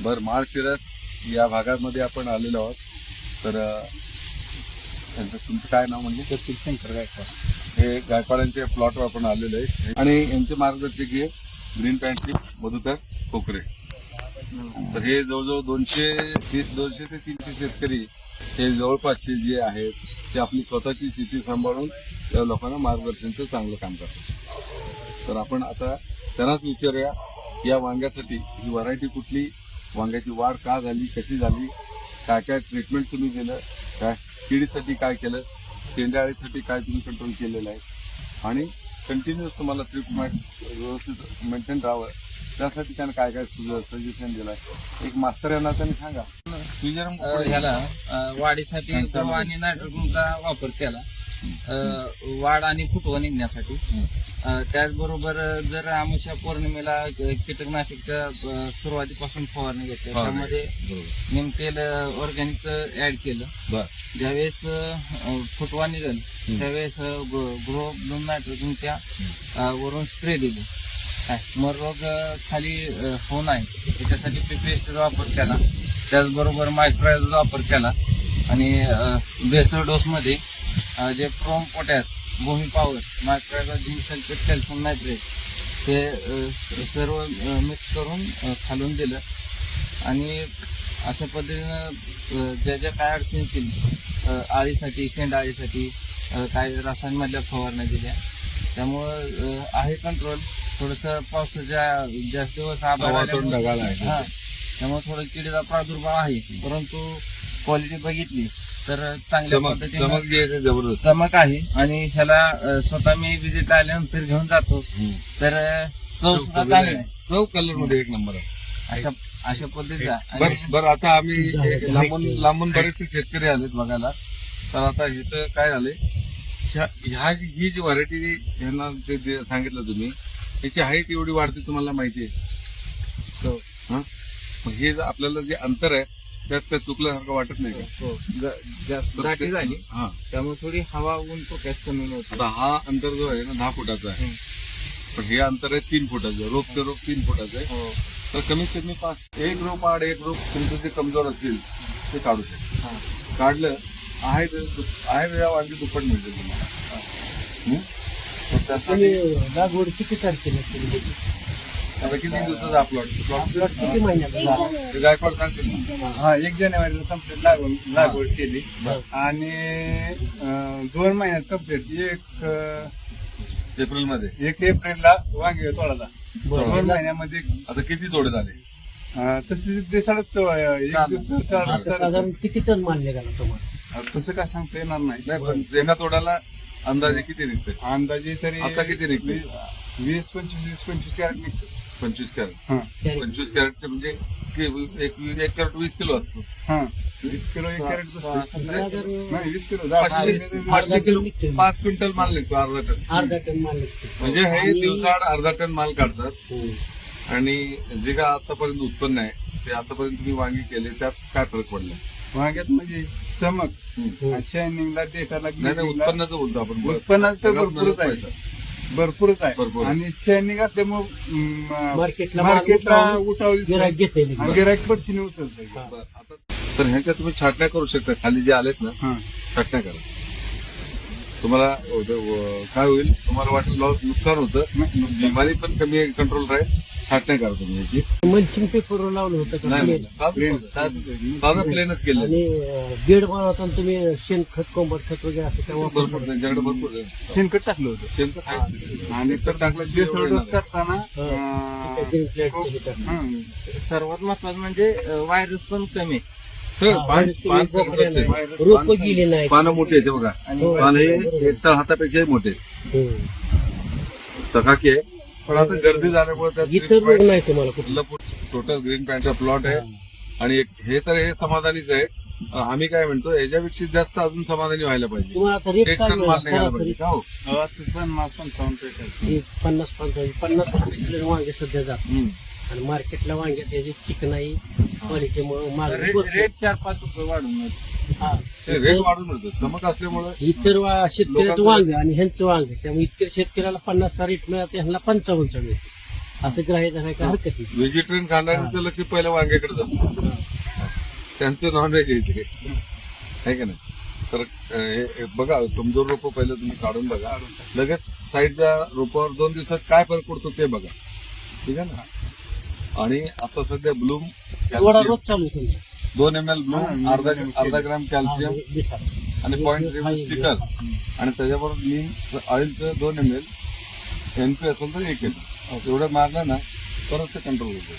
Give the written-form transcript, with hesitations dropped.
बरं, माळशिरस या भागामध्ये आपण आलेलो आहोत. तर तुमचं काय नाव म्हणजे? सतीश शंकर गायकवाड. हे गायकवाडांच्या प्लॉटवर आपण आलेलो आहे आणि यांचे मार्गदर्शक हे ग्रीन पॅन्ट्री मधुकर कोकरे. तर हे जवळजवळ 200 ते 300 शेतकरी हे जवळपासचे जे आहेत ते आपली स्वतःची शेती सांभाळून या लोकांना मार्गदर्शनचं चांगलं काम करतात. तर आपण आता त्यांनाच विचारूया, या वांग्यासाठी ही व्हरायटी कुठली, वांग्याची वाढ का झाली, कशी झाली, काय काय ट्रीटमेंट तुम्ही दिलं, काय किडीसाठी काय केलं, शेंडाळीसाठी काय तुम्ही कंट्रोल केलेलं आहे आणि कंटिन्युअस तुम्हाला ट्रीटमेंट व्यवस्थित मेंटेन राहावं त्यासाठी त्यानं काय काय सजेशन दिलं आहे. एक मास्तर यांना त्यांनी सांगा. ह्याला वाढीसाठी गहू आणि नायट्रोजनचा वापर केला, वाढ आणि फुटवा निघण्यासाठी. त्याचबरोबर जर आमच्या पौर्णिमेला कीटकनाशकच्या सुरुवातीपासून फवारणी घेतली, त्यामध्ये निमतेल ऑर्गॅनिक ऍड केलं. ज्यावेळेस फुटवा निघेल त्यावेळेस ग्रो ब्लूम नायट्रोजनच्या वरून स्प्रे दिले. मर रोग खाली होऊ नये त्याच्यासाठी पीपीएसटीचा वापर केला. त्याचबरोबर मायक्रोचा वापर केला आणि बेसर डोसमध्ये जे क्रोम पोटॅश, भूमी पॉवर, मायक्रोजा, झिंक सल्फेट, कॅल्शियम नायट्रेट हे सर्व मिक्स करून खालून दिलं. आणि अशा पद्धतीनं ज्या ज्या काय अडचणी केली, आळीसाठी, शेंडाळीसाठी काय रसायनमधल्या फवारण्या दिल्या. त्यामुळं आहे कंट्रोल. थोडंसं पावसाच्या जास्त दिवस ढगाळ आहे, त्यामुळे थोडं किडीचा प्रादुर्भाव आहे, परंतु क्वालिटी बघितली तर चांगल्या पद्धतीने जबरदस्त चमक आहे. आणि ह्याला स्वतः मी विजिट आल्यानंतर घेऊन जातो तर चव सुद्धा चांगली आहे. चव कलर मध्ये एक नंबर आहे. अशा पद्धतीचा. बरं, आता आम्ही लांबून बरेचसे शेतकरी आलेत बघायला. तर आता इथं काय झालंय, ही जी व्हरायटी यांना ते सांगितलं तुम्ही, याची हाईट एवढी वाढते तुम्हाला माहिती आहे. मग हे आपल्याला जे अंतर आहे त्यात काय चुकल्यासारखं वाटत नाही का? जास्त दाटी झाली त्यामुळे थोडी हवा ऊन प्रकाश कमी नव्हता. आता हा अंतर जो आहे ना 10 फुटाचा आहे, पण हे अंतर आहे 3 फुटाचं. रोप ते रोप 3 फुटाचं आहे. तर कमीत कमी 1 रोप आड 1 रोप तुमचं जे कमजोर असेल ते काढू शकता. काढलं आहे या वांगी दुप्पट मिळते तुम्हाला. लागवड किती तारखेला केली? आता किती दिवसाचा प्लॉट किती महिन्यात? गायकवाड सांगतील ना. 1 जानेवारीला कंप्लीट लागवड केली आणि 2 महिन्यात कंप्लीट 1 एप्रिलमध्ये 1 एप्रिलला वांगे तोडाला. 2 महिन्यामध्ये आता किती तोडे झाले? तसे दिसाळच 1 दिवस साधारण किती टन मानले गेला तुम्हाला? तसं काय सांगता येणार नाही. पण एका तोडाला अंदाजे किती निघते? अंदाजे तरी आता किती निघते? 20-25 कॅरेट निघतो. 25 कॅरेट. 25 कॅरेटचे म्हणजे एक कॅरेट 20 किलो असतो. 20 किलो 1 कॅरेट बसतो. नाही 20 किलो 500 किलो 5 क्विंटल माल निघतो. अर्धा टन माल म्हणजे हे दिवसाआड अर्धा टन माल काढतात. आणि जे काय आतापर्यंत उत्पन्न आहे ते आतापर्यंत तुम्ही वांगी केले त्यात काय फरक पडला? वांग्यात म्हणजे चमक, शायनिंगला, देठाला, उत्पन्नाचं बोलतो आपण. उत्पन्नाचं तर भरपूरच आहे. आणि शायनिंग असल्यामुळे मार्केटला उठावली गिराईक पडची उचलत. तर ह्यांच्या तुम्ही छाटण्या करू शकता. खाली जे आलेत ना छाटण्या करा. तुम्हाला काय होईल, तुम्हाला वाटेल नुकसान होतं, बिमारी पण कमी कंट्रोल राहील. छाटण्या करा तुम्ही याची. मल्चिंग पेपर लावलं होतं नाही, साधं प्लेनच केलं. आणि बेड बनवताना तुम्ही शेणखत, कोंबड खत वगैरे असं काय भरपूर त्यांच्याकडे भरपूर शेणखत टाकलं होतं. शेणखत आणि तर बेसळ डोस करताना सर्वात महत्वाचं म्हणजे व्हायरस पण कमी. रोप गेली नाही, पानं मोठी आहेत बघा. पानं हे एक तर हातापेक्षाही मोठे चकाकी आहे. पण आता गर्दी झाल्यामुळे इतर रोग नाही तुम्हाला कुठलं. टोटल ग्रीन पॅन्टचा प्लॉट आहे. आणि हे तर हे समाधानीच आहे. आम्ही काय म्हणतो याच्यापेक्षा जास्त अजून समाधानी व्हायला पाहिजे. तुम्हाला आता रेट 1 काय टन माल मिळाला निघायला सरासरी? पाहिजे. हो 50 किलो वांगे सध्या जात. आणि मार्केटला वांग्यात त्याची चिकनाई क्वालिटीमुळे माल रेट 4-5 रुपये वाढून. ते रेट वाढून मिळतो. चमक असल्यामुळे इतर शेतकऱ्याचं वांग आणि ह्यांचं वांग त्यामुळे इतर शेतकऱ्याला 50चा रेट मिळते ह्यांना 55चा मिळतो. असं ग्राह्य धरायला काय हरकत नाही. व्हेजिटेरियन खाणाऱ्यांचं लक्ष पहिलं वांग्याकडे जातं. त्यांचं नॉनव्हेज येते आहे का नाही. तर हे बघा, कमजोर रोप पहिलं तुम्ही काढून बघा, लगेच साईडच्या रोपावर 2 दिवसात काय फरक पडतो ते बघा. ठीक आहे ना. आणि आता सध्या ब्लूम एवढा रोज चालू आहे तुमचा 2 ml ब्लूम, अर्धा ग्राम कॅल्शियम दिसाला. आणि 0.3 स्टिकर आणि त्याच्याबरोबर नीम ऑइलचं 2 ml, NP असेल तर 1 ml एवढं मारलं ना तरच कंट्रोल होतं.